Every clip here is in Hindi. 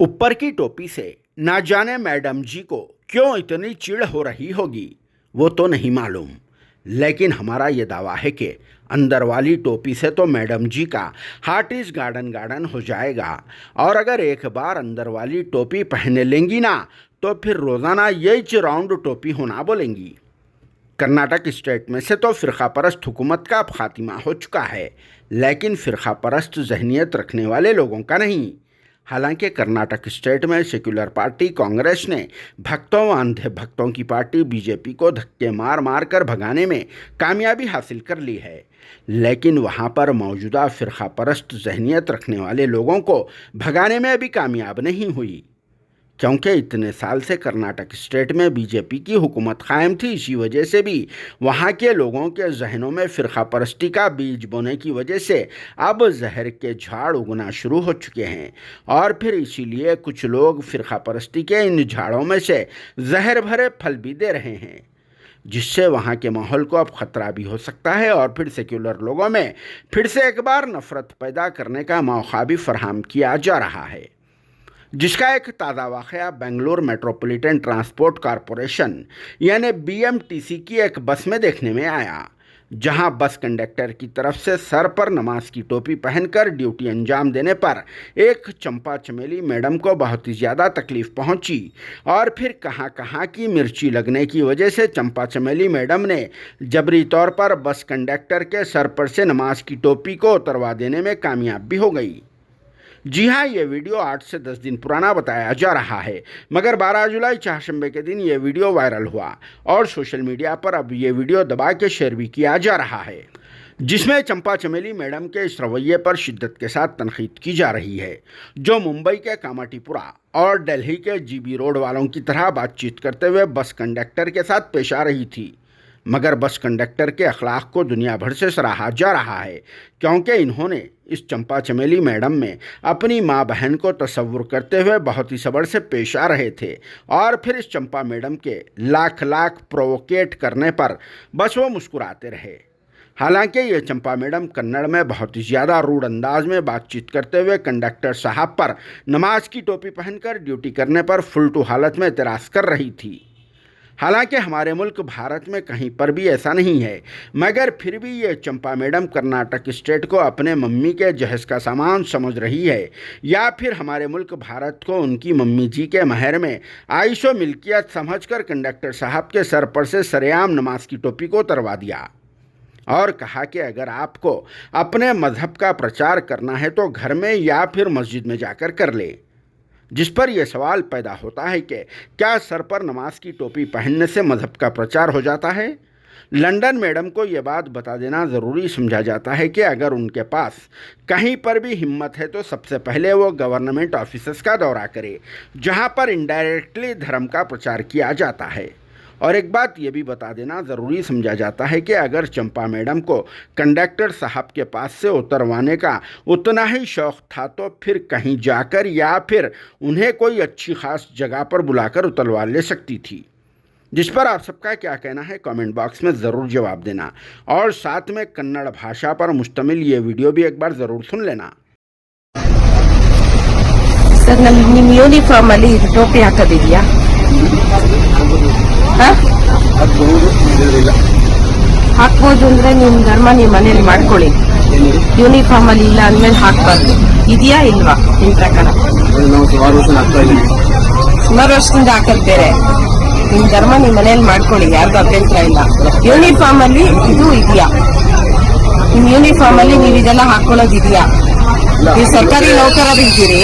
ऊपर की टोपी से ना जाने मैडम जी को क्यों इतनी चिढ़ हो रही होगी वो तो नहीं मालूम, लेकिन हमारा ये दावा है कि अंदर वाली टोपी से तो मैडम जी का हार्ट इज गार्डन गार्डन हो जाएगा। और अगर एक बार अंदर वाली टोपी पहने लेंगी ना तो फिर रोज़ाना यही राउंड टोपी होना बोलेंगी। कर्नाटक स्टेट में से तो फ़िरका परस्त हुकूमत का अब खात्मा हो चुका है, लेकिन फ़िरका परस्त जहनीत रखने वाले लोगों का नहीं। हालांकि कर्नाटक स्टेट में सेक्युलर पार्टी कांग्रेस ने भक्तों व अंधे भक्तों की पार्टी बीजेपी को धक्के मार मार कर भगाने में कामयाबी हासिल कर ली है, लेकिन वहां पर मौजूदा फ़िरका परस्त जहनीत रखने वाले लोगों को भगाने में अभी कामयाब नहीं हुई, क्योंकि इतने साल से कर्नाटक स्टेट में बीजेपी की हुकूमत कायम थी। इसी वजह से भी वहाँ के लोगों के जहनों में फ़िरका परस्ती का बीज बोने की वजह से अब जहर के झाड़ उगना शुरू हो चुके हैं, और फिर इसीलिए कुछ लोग फ़िरका परस्ती के इन झाड़ों में से जहर भरे फल भी दे रहे हैं, जिससे वहाँ के माहौल को अब ख़तरा भी हो सकता है और फिर सेक्युलर लोगों में फिर से एक बार नफ़रत पैदा करने का मौका भी फराहम किया जा रहा है, जिसका एक ताज़ा वाक़या बेंगलुर मेट्रोपॉलिटन ट्रांसपोर्ट कॉरपोरेशन यानी बीएमटीसी की एक बस में देखने में आया, जहां बस कंडक्टर की तरफ से सर पर नमाज की टोपी पहनकर ड्यूटी अंजाम देने पर एक चंपा चमेली मैडम को बहुत ही ज़्यादा तकलीफ़ पहुंची, और फिर कहां कहां की मिर्ची लगने की वजह से चंपा चमेली मैडम ने जबरी तौर पर बस कंडक्टर के सर पर से नमाज की टोपी को उतरवा देने में कामयाब भी हो गई। जी हाँ, ये वीडियो 8 से 10 दिन पुराना बताया जा रहा है, मगर 12 जुलाई चाहशंबे के दिन ये वीडियो वायरल हुआ और सोशल मीडिया पर अब ये वीडियो दबा के शेयर भी किया जा रहा है, जिसमें चंपा चमेली मैडम के इस रवैये पर शिद्दत के साथ तनकीद की जा रही है, जो मुंबई के कामाटीपुरा और दिल्ली के जीबी रोड वालों की तरह बातचीत करते हुए बस कंडक्टर के साथ पेश आ रही थी। मगर बस कंडक्टर के अखलाक को दुनिया भर से सराहा जा रहा है, क्योंकि इन्होंने इस चंपा चमेली मैडम में अपनी माँ बहन को तस्वुर करते हुए बहुत ही सब्र से पेश आ रहे थे, और फिर इस चंपा मैडम के लाख लाख प्रोवोकेट करने पर बस वो मुस्कुराते रहे। हालांकि ये चंपा मैडम कन्नड़ में बहुत ही ज़्यादा रूड अंदाज में बातचीत करते हुए कंडक्टर साहब पर नमाज की टोपी पहनकर ड्यूटी करने पर फुलटू हालत में एतराज़ कर रही थी। हालांकि हमारे मुल्क भारत में कहीं पर भी ऐसा नहीं है, मगर फिर भी ये चंपा मैडम कर्नाटक स्टेट को अपने मम्मी के जहेज़ का सामान समझ रही है, या फिर हमारे मुल्क भारत को उनकी मम्मी जी के महर में आइशो मिल्कियत समझकर कंडक्टर साहब के सर पर से सरेआम नमाज की टोपी को उतरवा दिया और कहा कि अगर आपको अपने मज़हब का प्रचार करना है तो घर में या फिर मस्जिद में जाकर कर ले। जिस पर यह सवाल पैदा होता है कि क्या सर पर नमाज की टोपी पहनने से मज़हब का प्रचार हो जाता है? लंदन मैडम को यह बात बता देना ज़रूरी समझा जाता है कि अगर उनके पास कहीं पर भी हिम्मत है तो सबसे पहले वो गवर्नमेंट ऑफिसेस का दौरा करे, जहां पर इनडायरेक्टली धर्म का प्रचार किया जाता है। और एक बात ये भी बता देना ज़रूरी समझा जाता है कि अगर चंपा मैडम को कंडक्टर साहब के पास से उतरवाने का उतना ही शौक़ था तो फिर कहीं जाकर या फिर उन्हें कोई अच्छी ख़ास जगह पर बुलाकर उतरवा ले सकती थी। जिस पर आप सबका क्या कहना है कमेंट बॉक्स में ज़रूर जवाब देना, और साथ में कन्नड़ भाषा पर मुश्तमिल ये वीडियो भी एक बार ज़रूर सुन लेना। सर, ನಿಮ್ಮ ಯೂನಿಫಾರ್ಮ್ ಅಲ್ಲಿ ಟೋಪಿ ಹಾಕೋದಿದೆಯಾ? ಹಾಕ್ಬೋದು ಅಂದ್ರೆ ನಿಮ್ ಧರ್ಮ ನಿಮ್ ಮನೇಲಿ ಮಾಡ್ಕೊಳ್ಳಿ, ಯೂನಿಫಾರ್ಮ್ ಅಲ್ಲಿ ಇಲ್ಲ ಅಂದ್ಮೇಲೆ ಹಾಕ್ಬಾರ್ದು. ಇದೆಯಾ ಇಲ್ವಾ ನಿಮ್ ಪ್ರಕಾರ? ಸುಮಾರು ವರ್ಷದಿಂದ ಹಾಕೋದ್ ಬೇರೆ, ನಿಮ್ ಧರ್ಮ ನಿಮ್ ಮನೇಲಿ ಮಾಡ್ಕೊಳ್ಳಿ, ಯಾರಿಗೂ ಅಭ್ಯಂತರ ಇಲ್ಲ. ಯೂನಿಫಾರ್ಮ್ ಅಲ್ಲಿ ಇದು ಇದೆಯಾ? ನಿಮ್ ಯೂನಿಫಾರ್ಮ್ ಅಲ್ಲಿ ನೀವು ಇದೆಲ್ಲ ಹಾಕೊಳ್ಳೋದಿದೆಯಾ? ನೀವು ಸರ್ಕಾರಿ ನೌಕರರಿದ್ದೀರಿ,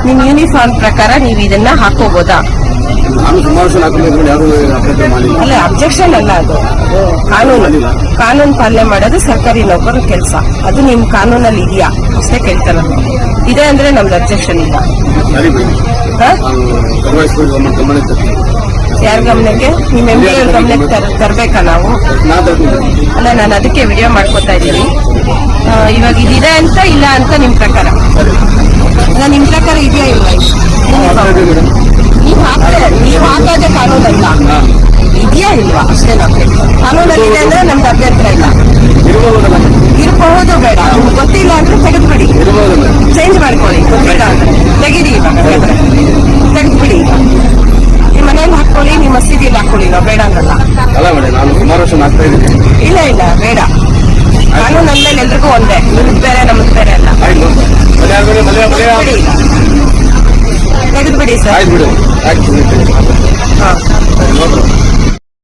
ನಿಮ್ ಯೂನಿಫಾರ್ಮ್ ಪ್ರಕಾರ ನೀವು ಇದನ್ನ ಹಾಕೋಬೋದಾ? ಅಲ್ಲ, ಅಬ್ಜೆಕ್ಷನ್ ಅಲ್ಲ, ಅದು ಕಾನೂನು ಪಾಲನೆ ಮಾಡೋದು ಸರ್ಕಾರಿ ನೌಕರರ ಕೆಲಸ. ಅದು ನಿಮ್ ಕಾನೂನಲ್ಲಿ ಇದೆಯಾ ಅಷ್ಟೇ ಕೇಳ್ತಾರೆ. ಇದೆ ಅಂದ್ರೆ ನಮ್ದು ಅಬ್ಜೆಕ್ಷನ್ ಇಲ್ಲ. ಯಾರ ಗಮನಕ್ಕೆ? ನಿಮ್ ಎಂ ಪಿ ಅವ್ರ ಗಮನಕ್ಕೆ ತರ್ಬೇಕಾ ನಾವು? ಅಲ್ಲ, ನಾನು ಅದಕ್ಕೆ ವಿಡಿಯೋ ಮಾಡ್ಕೊತಾ ಇದ್ದೀನಿ. ಇವಾಗ ಇದಿದೆ ಅಂತ ಇಲ್ಲ ಅಂತ ನಿಮ್ ಪ್ರಕಾರ? ಅಲ್ಲ, ನಿಮ್ ಪ್ರಕಾರ ಇದೆಯಾ ಇಲ್ವಾ? ನೀವು ಹಾಕೋದೇ ಕಾನೂನಲ್ಲ, ಇದೆಯಾ ಇಲ್ವಾ ಅಷ್ಟೇ ನಾವು. ಕಾನೂನಲ್ಲಿ ಇದೆ ಅಂದ್ರೆ ನಮ್ದು ಅಭ್ಯಂತರ ಇಲ್ಲ. ಇರಬಹುದು, ಬೇಡ, ಗೊತ್ತಿಲ್ಲ ಅಂದ್ರೆ ತೆಗೆದುಬಿಡಿ, ಚೇಂಜ್ ಮಾಡ್ಕೊಳ್ಳಿ. ಗೊತ್ತಿಲ್ಲ ಅಂದ್ರೆ ತೆಗೀರಿ ಇವಾಗ. ಪ್ರದರ್ಶನ ಆಗ್ತಾ ಇದ್ದೀನಿ. ಇಲ್ಲ ಇಲ್ಲ ಬೇಡ. ನಾನು ನನ್ನ ಮೇಲೆ ಎಲ್ರಿಗೂ ಒಂದೇ, ನಿಮ್ದು ಬೇರೆ ನಮ್ದು ಬೇರೆ ಅಲ್ಲ. ಆಯ್ತು ತೆಗೆದು ಬಿಡಿ ಸರ್. ಆಯ್ತು ಬಿಡು. ಆಯ್ತು ಹಾ ನೋಡ್ರಿ.